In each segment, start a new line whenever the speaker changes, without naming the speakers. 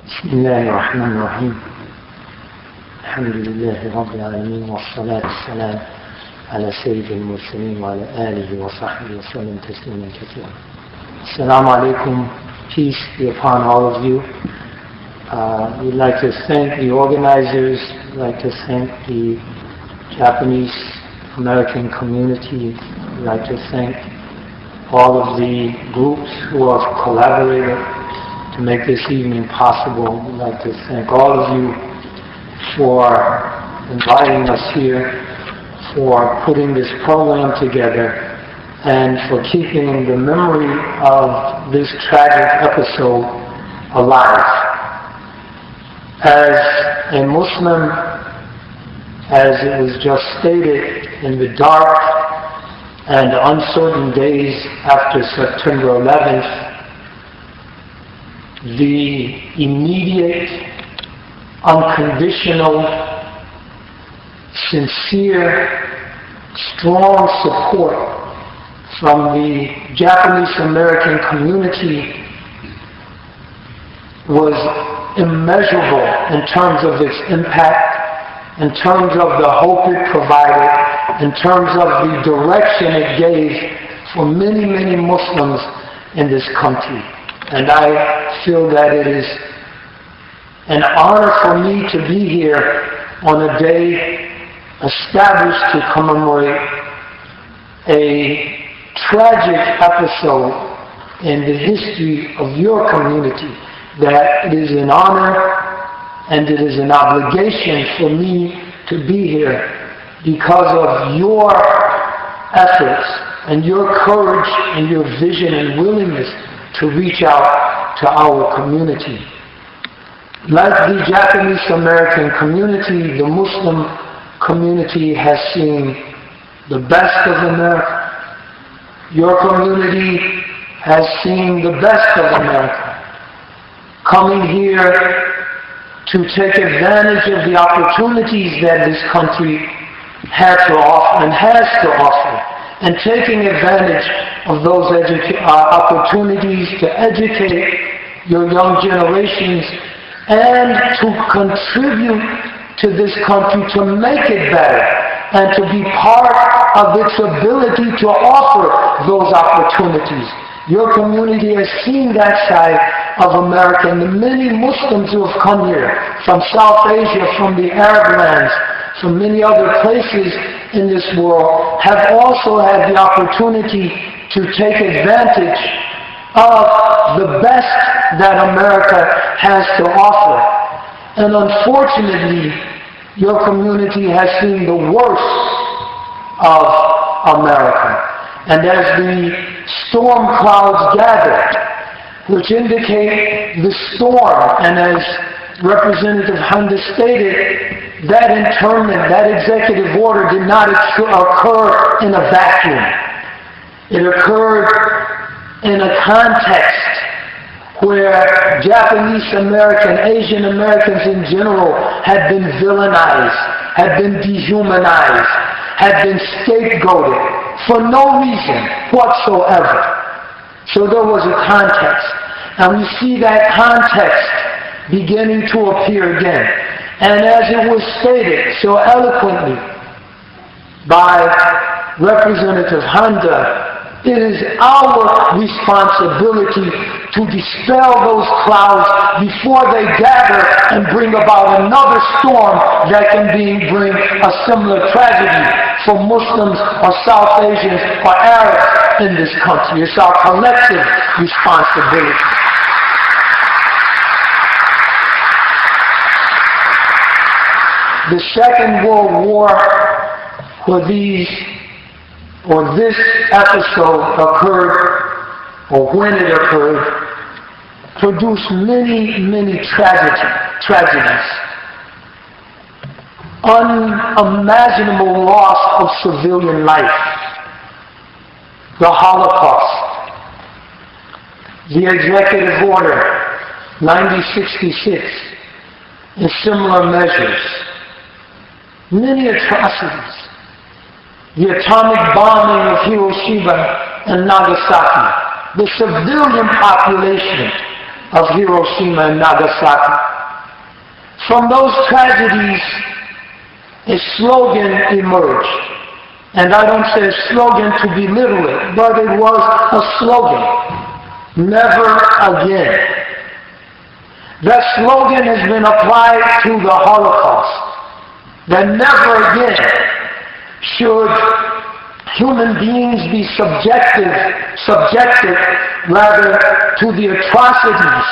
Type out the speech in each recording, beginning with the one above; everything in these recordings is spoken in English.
بسم الله الرحمن الرحيم. الحمد لله رب العالمين والصلاة والسلام على سيد المرسلين وعلى آله وصحبه وسلم تسليما كثيرا. Assalamu alaikum. Peace be upon all of you. We'd like to thank the organizers. We'd like to thank the Japanese American community. We'd like to thank all of the groups who have collaborated to make this evening possible. We'd like to thank all of you for inviting us here, for putting this program together, and for keeping the memory of this tragic episode alive. As a Muslim, as it was just stated, in the dark and uncertain days after September 11th, the immediate, unconditional, sincere, strong support from the Japanese American community was immeasurable in terms of its impact, in terms of the hope it provided, in terms of the direction it gave for many, many Muslims in this country. And I feel that it is an honor for me to be here on a day established to commemorate a tragic episode in the history of your community. That it is an honor and it is an obligation for me to be here because of your efforts and your courage and your vision and willingness to reach out to our community. Like the Japanese American community, the Muslim community has seen the best of America. Your community has seen the best of America. Coming here to take advantage of the opportunities that this country had to offer and has to offer, and taking advantage of those opportunities to educate your young generations and to contribute to this country to make it better and to be part of its ability to offer those opportunities. Your community has seen that side of America, and the many Muslims who have come here from South Asia, from the Arab lands, from many other places in this world have also had the opportunity to take advantage of the best that America has to offer. And unfortunately, your community has seen the worst of America. And as the storm clouds gather, which indicate the storm, and as Representative Honda stated, that internment, that executive order did not occur in a vacuum. It occurred in a context where Japanese American, Asian Americans in general had been villainized, had been dehumanized, had been scapegoated for no reason whatsoever. So there was a context. And we see that context beginning to appear again. And as it was stated so eloquently by Representative Honda, it is our responsibility to dispel those clouds before they gather and bring about another storm that can bring a similar tragedy for Muslims or South Asians or Arabs in this country. It's our collective responsibility. The Second World War, where this episode occurred, or when it occurred, produced many, many tragedies. Unimaginable loss of civilian life. The Holocaust. The Executive Order 9066 and similar measures. Many atrocities. The atomic bombing of Hiroshima and Nagasaki. The civilian population of Hiroshima and Nagasaki. From those tragedies, a slogan emerged. And I don't say a slogan to belittle it, but it was a slogan. Never again. That slogan has been applied to the Holocaust. That never again should human beings be subjected to the atrocities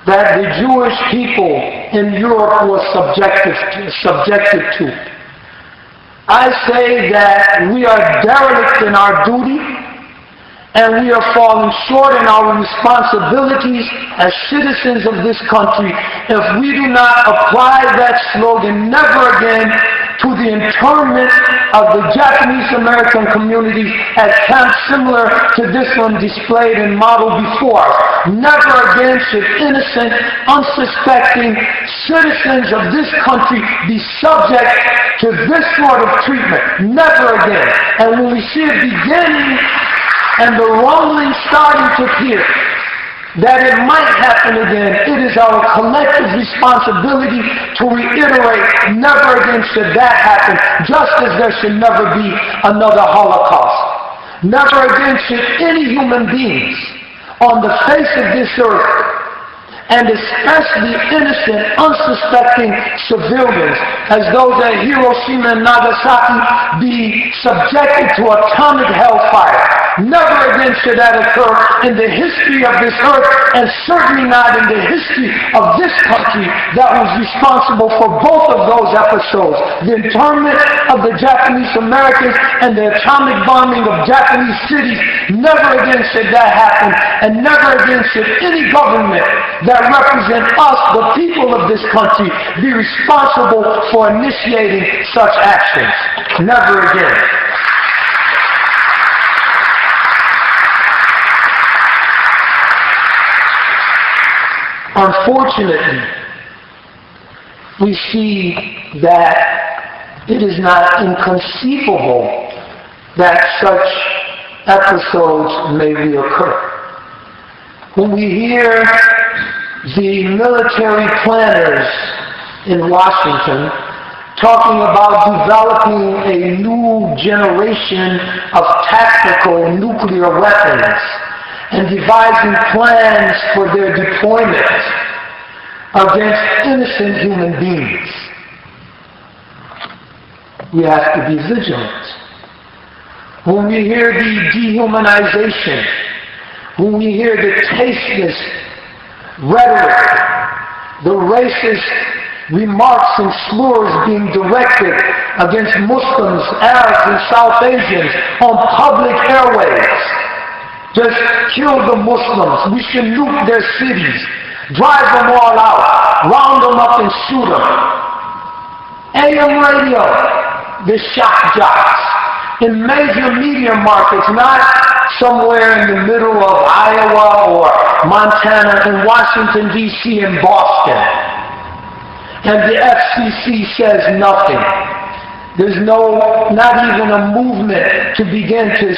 that the Jewish people in Europe were subjected to. I say that we are derelict in our duty, and we are falling short in our responsibilities as citizens of this country if we do not apply that slogan, never again, to the internment of the Japanese American community at camps similar to this one displayed and modeled before us. Never again should innocent, unsuspecting citizens of this country be subject to this sort of treatment. Never again. And when we see it beginning and the rumbling starting to appear that it might happen again, it is our collective responsibility to reiterate, never again should that happen, just as there should never be another Holocaust. Never again should any human beings on the face of this earth, and especially innocent, unsuspecting civilians, as those at Hiroshima and Nagasaki, be subjected to atomic hellfire. Never again should that occur in the history of this earth, and certainly not in the history of this country that was responsible for both of those episodes. The internment of the Japanese Americans and the atomic bombing of Japanese cities. Never again should that happen, and never again should any government that represent us, the people of this country, be responsible for initiating such actions. Never again. Unfortunately, we see that it is not inconceivable that such episodes may reoccur. When we hear the military planners in Washington talking about developing a new generation of tactical nuclear weapons and devising plans for their deployment against innocent human beings, we have to be vigilant. When we hear the dehumanization, when we hear the tasteless rhetoric, the racist remarks and slurs being directed against Muslims, Arabs, and South Asians on public airwaves. Just kill the Muslims. We should nuke their cities. Drive them all out. Round them up and shoot them. AM radio, the shock jocks. In major media markets, not somewhere in the middle of Iowa or Montana, in Washington, D.C., and Boston. And the FCC says nothing. There's not even a movement to begin to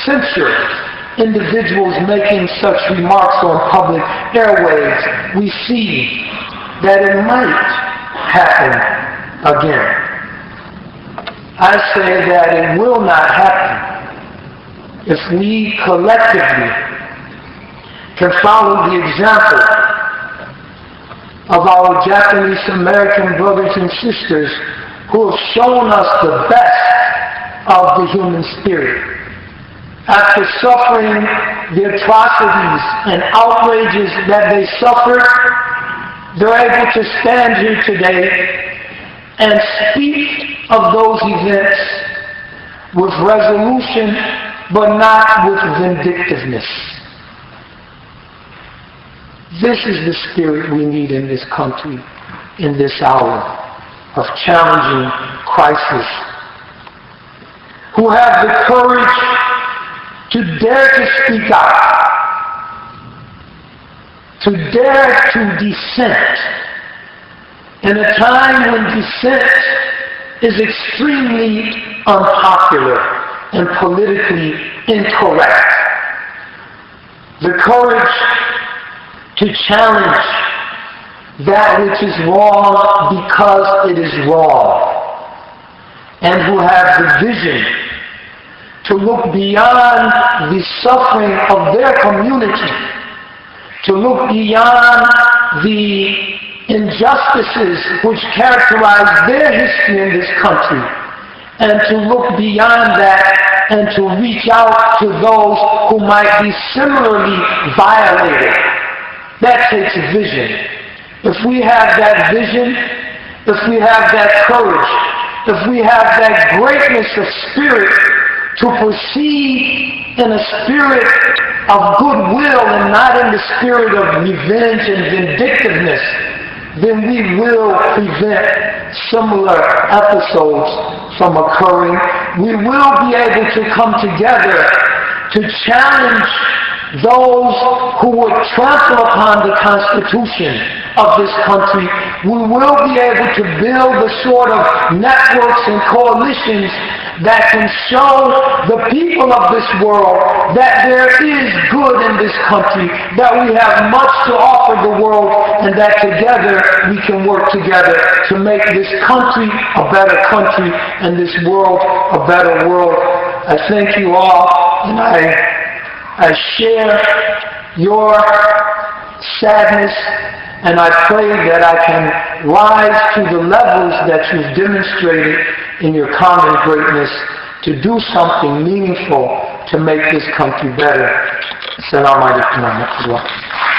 censor individuals making such remarks on public airwaves. We see that it might happen again. I say that it will not happen if we collectively can follow the example of our Japanese American brothers and sisters who have shown us the best of the human spirit. After suffering the atrocities and outrages that they suffered, they're able to stand here today and speak of those events with resolution, but not with vindictiveness. This is the spirit we need in this country, in this hour of challenging crisis. Who have the courage to dare to speak out, to dare to dissent, in a time when dissent is extremely unpopular and politically incorrect. The courage to challenge that which is wrong because it is wrong, and who have the vision to look beyond the suffering of their community, to look beyond the injustices which characterize their history in this country, and to look beyond that and to reach out to those who might be similarly violated. That takes a vision. If we have that vision, if we have that courage, if we have that greatness of spirit to proceed in a spirit of goodwill and not in the spirit of revenge and vindictiveness, then we will prevent similar episodes from occurring. We will be able to come together to challenge those who would trample upon the Constitution of this country. We will be able to build the sort of networks and coalitions that can show the people of this world that there is good in this country, that we have much to offer the world, and that together we can work together to make this country a better country and this world a better world. I thank you all, and I share your sadness, and I pray that I can rise to the levels that you've demonstrated in your common greatness to do something meaningful to make this country better. Assalamu alaikum wa rahmatullah.